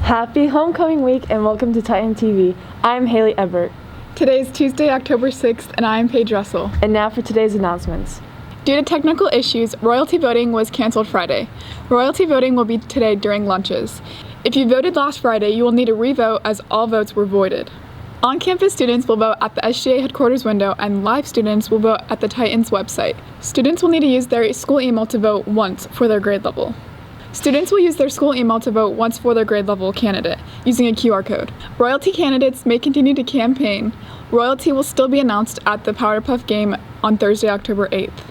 Happy homecoming week and welcome to Titan TV. I'm Haley Ebert. Today is Tuesday, October 6th, and I am Paige Russell. And now for today's announcements. Due to technical issues, royalty voting was canceled Friday. Royalty voting will be today during lunches. If you voted last Friday, you will need to re-vote as all votes were voided. On-campus students will vote at the SGA headquarters window, and live students will vote at the Titans website. Students will need to use their school email to vote once for their grade level. Students will use their school email to vote once for their grade level candidate, using a QR code. Royalty candidates may continue to campaign. Royalty will still be announced at the Powder Puff game on Thursday, October 8th.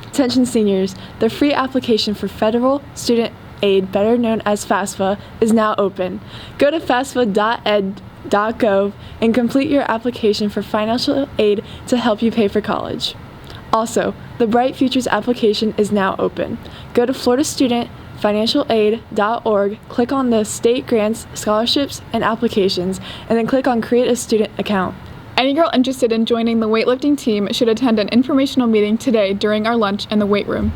Attention seniors, the free application for Federal Student Aid, better known as FAFSA, is now open. Go to fafsa.ed.gov and complete your application for financial aid to help you pay for college. Also, the Bright Futures application is now open. Go to FloridaStudentFinancialAid.org, click on the State Grants, Scholarships, and Applications, and then click on Create a Student Account. Any girl interested in joining the weightlifting team should attend an informational meeting today during our lunch in the weight room.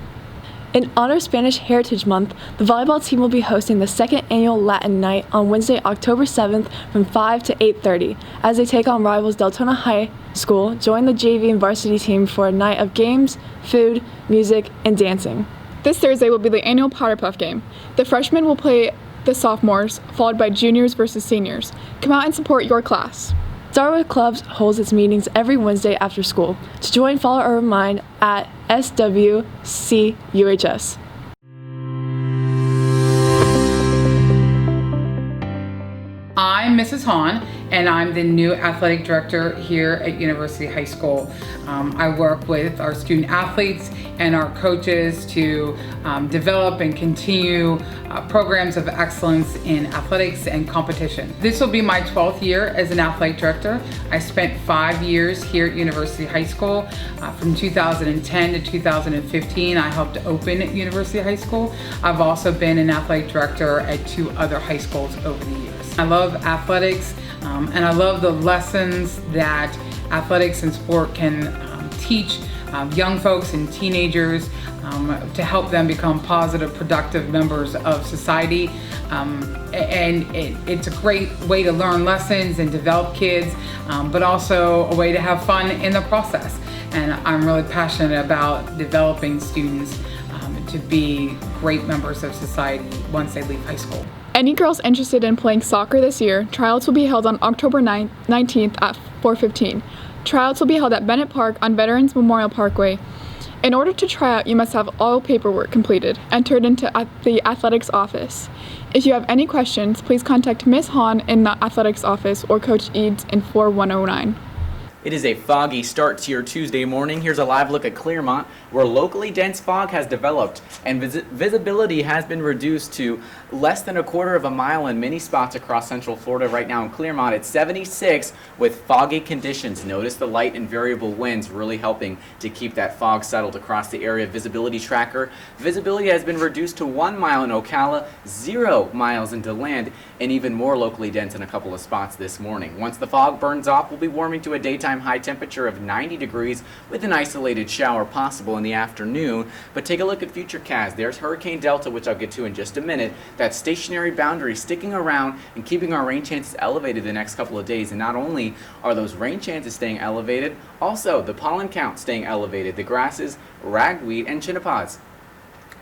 In honor of Spanish Heritage Month, the volleyball team will be hosting the second annual Latin Night on Wednesday, October 7th from 5 to 8:30. As they take on rivals Deltona High School, join the JV and varsity team for a night of games, food, music, and dancing. This Thursday will be the annual Powder Puff game. The freshmen will play the sophomores, followed by juniors versus seniors. Come out and support your class. Starwood Clubs holds its meetings every Wednesday after school. To join, follow or remind at SWCUHS. I'm Mrs. Hahn, and I'm the new athletic director here at University High School. I work with our student athletes and our coaches to develop and continue programs of excellence in athletics and competition. This will be my 12th year as an athletic director. I spent 5 years here at University High School. From 2010 to 2015, I helped open at University High School. I've also been an athletic director at 2 other high schools over the years. I love athletics, and I love the lessons that athletics and sport can teach young folks and teenagers to help them become positive, productive members of society. And it's a great way to learn lessons and develop kids, but also a way to have fun in the process. And I'm really passionate about developing students to be great members of society once they leave high school. Any girls interested in playing soccer this year, tryouts will be held on October 19th at 4:15. Tryouts will be held at Bennett Park on Veterans Memorial Parkway. In order to try out, you must have all paperwork completed, entered into the athletics office. If you have any questions, please contact Ms. Hahn in the athletics office or Coach Eads in 4109. It is a foggy start to your Tuesday morning. Here's a live look at Clearmont, where locally dense fog has developed and visibility has been reduced to less than a quarter of a mile in many spots across central Florida. Right now in Clearmont, it's 76 with foggy conditions. Notice the light and variable winds really helping to keep that fog settled across the area. Visibility tracker. Visibility has been reduced to 1 mile in Ocala, 0 miles in DeLand, and even more locally dense in a couple of spots this morning. Once the fog burns off, we'll be warming to a daytime high temperature of 90 degrees with an isolated shower possible in the afternoon. But take a look at Futurecast. There's Hurricane Delta, which I'll get to in just a minute. That stationary boundary sticking around and keeping our rain chances elevated the next couple of days. And not only are those rain chances staying elevated, also the pollen count staying elevated. The grasses, ragweed, and chinnopods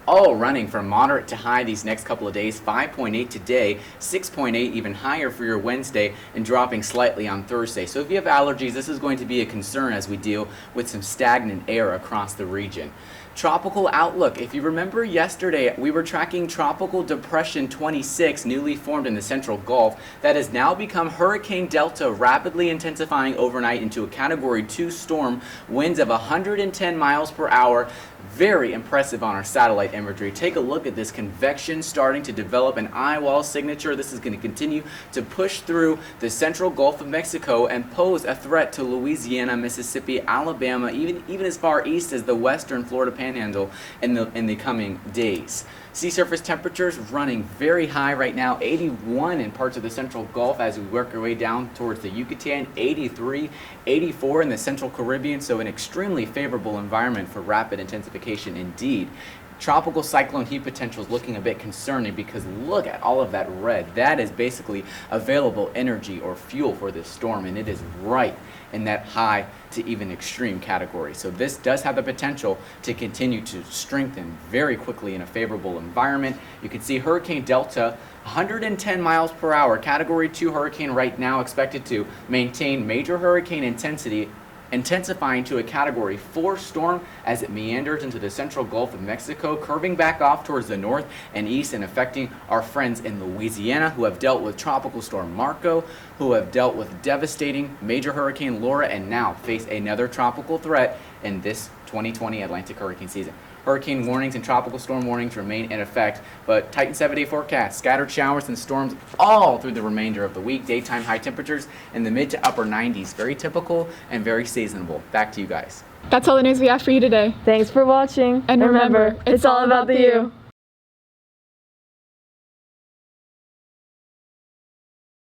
all running from moderate to high these next couple of days. 5.8 today, 6.8 even higher for your Wednesday, and dropping slightly on Thursday. So if you have allergies, this is going to be a concern as we deal with some stagnant air across the region. Tropical outlook. If you remember yesterday, we were tracking Tropical Depression 26, newly formed in the Central Gulf, that has now become Hurricane Delta, rapidly intensifying overnight into a Category 2 storm, winds of 110 miles per hour. Very impressive on our satellite imagery. Take a look at this convection starting to develop an eye wall signature. This is going to continue to push through the central Gulf of Mexico and pose a threat to Louisiana, Mississippi, Alabama, even as far east as the western Florida Panhandle in the coming days. Sea surface temperatures running very high right now, 81 in parts of the central Gulf as we work our way down towards the Yucatan, 83, 84 in the central Caribbean, so an extremely favorable environment for rapid intensification indeed. Tropical cyclone heat potential is looking a bit concerning because look at all of that red. That is basically available energy or fuel for this storm, and it is right in that high to even extreme category. So this does have the potential to continue to strengthen very quickly in a favorable environment. You can see Hurricane Delta, 110 miles per hour, category 2 hurricane right now, expected to maintain major hurricane intensity, intensifying to a category 4 storm as it meanders into the central Gulf of Mexico, curving back off towards the north and east and affecting our friends in Louisiana who have dealt with tropical storm Marco, who have dealt with devastating major hurricane Laura, and now face another tropical threat in this 2020 Atlantic hurricane season. Hurricane warnings and tropical storm warnings remain in effect, but tighten 7-day forecast, scattered showers and storms all through the remainder of the week. Daytime high temperatures in the mid to upper 90s. Very typical and very seasonable. Back to you guys. That's all the news we have for you today. Thanks for watching. And remember, it's all about the you.